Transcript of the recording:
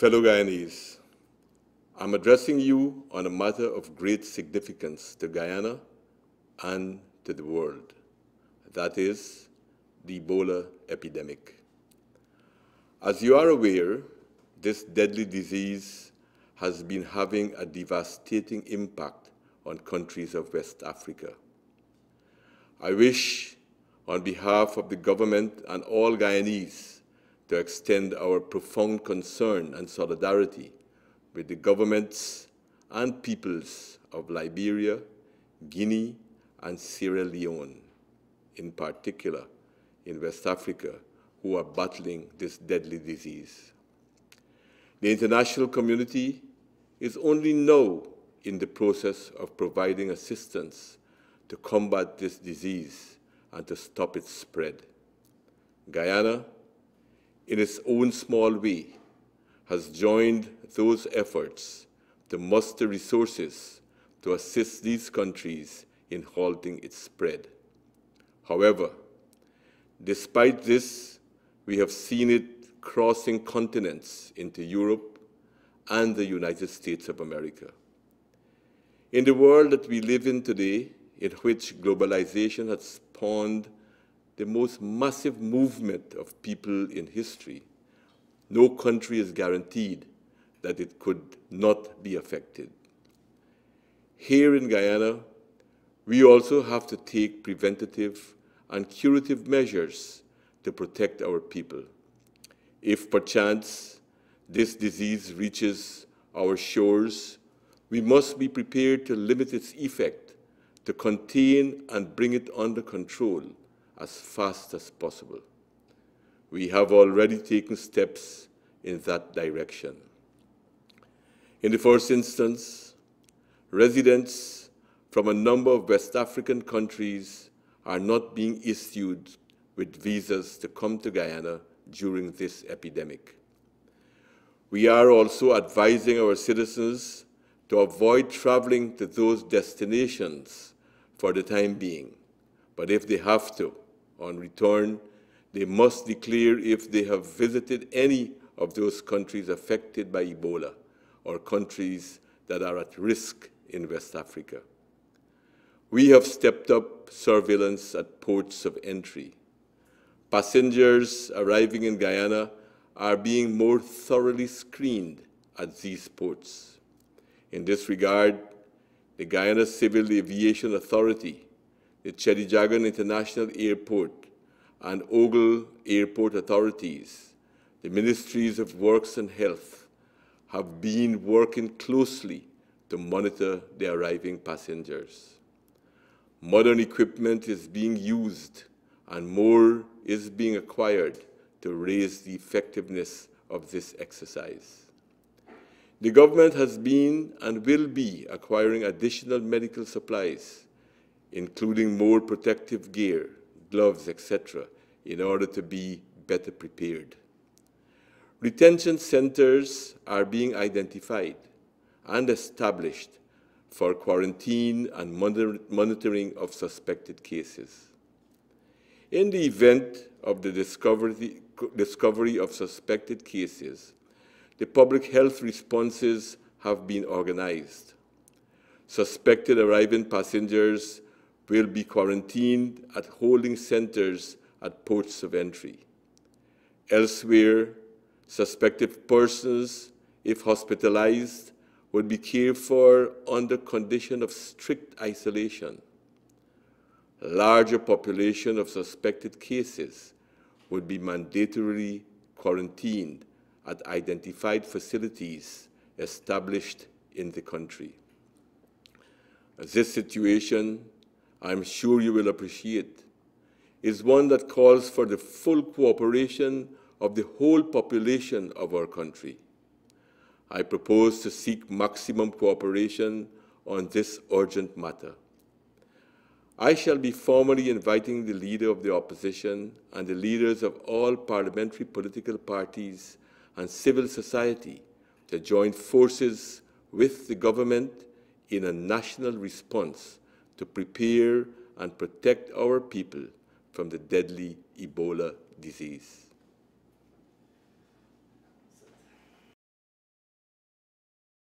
Fellow Guyanese, I'm addressing you on a matter of great significance to Guyana and to the world. That is the Ebola epidemic. As you are aware, this deadly disease has been having a devastating impact on countries of West Africa. I wish, on behalf of the government and all Guyanese, to extend our profound concern and solidarity with the governments and peoples of Liberia, Guinea, and Sierra Leone, in particular in West Africa, who are battling this deadly disease. The international community is only now in the process of providing assistance to combat this disease and to stop its spread. Guyana, in its own small way, has joined those efforts to muster resources to assist these countries in halting its spread. However, despite this, we have seen it crossing continents into Europe and the United States of America. In the world that we live in today, in which globalization has spawned the most massive movement of people in history, no country is guaranteed that it could not be affected. Here in Guyana, we also have to take preventative and curative measures to protect our people. If perchance this disease reaches our shores, we must be prepared to limit its effect, to contain and bring it under control as fast as possible. We have already taken steps in that direction. In the first instance, residents from a number of West African countries are not being issued with visas to come to Guyana during this epidemic. We are also advising our citizens to avoid traveling to those destinations for the time being, but if they have to, on return, they must declare if they have visited any of those countries affected by Ebola or countries that are at risk in West Africa. We have stepped up surveillance at ports of entry. Passengers arriving in Guyana are being more thoroughly screened at these ports. In this regard, the Guyana Civil Aviation Authority, the Chedijagan International Airport, and Ogle Airport authorities, the Ministries of Works and Health, have been working closely to monitor the arriving passengers. Modern equipment is being used and more is being acquired to raise the effectiveness of this exercise. The government has been and will be acquiring additional medical supplies, including more protective gear, gloves, etc., in order to be better prepared. Retention centers are being identified and established for quarantine and monitoring of suspected cases. In the event of the discovery of suspected cases, the public health responses have been organized. Suspected arriving passengers will be quarantined at holding centers at ports of entry. Elsewhere, suspected persons, if hospitalized, would be cared for under condition of strict isolation. A larger population of suspected cases would be mandatorily quarantined at identified facilities established in the country. This situation, I'm sure you will appreciate, is one that calls for the full cooperation of the whole population of our country. I propose to seek maximum cooperation on this urgent matter. I shall be formally inviting the leader of the opposition and the leaders of all parliamentary political parties and civil society to join forces with the government in a national response to prepare and protect our people from the deadly Ebola disease.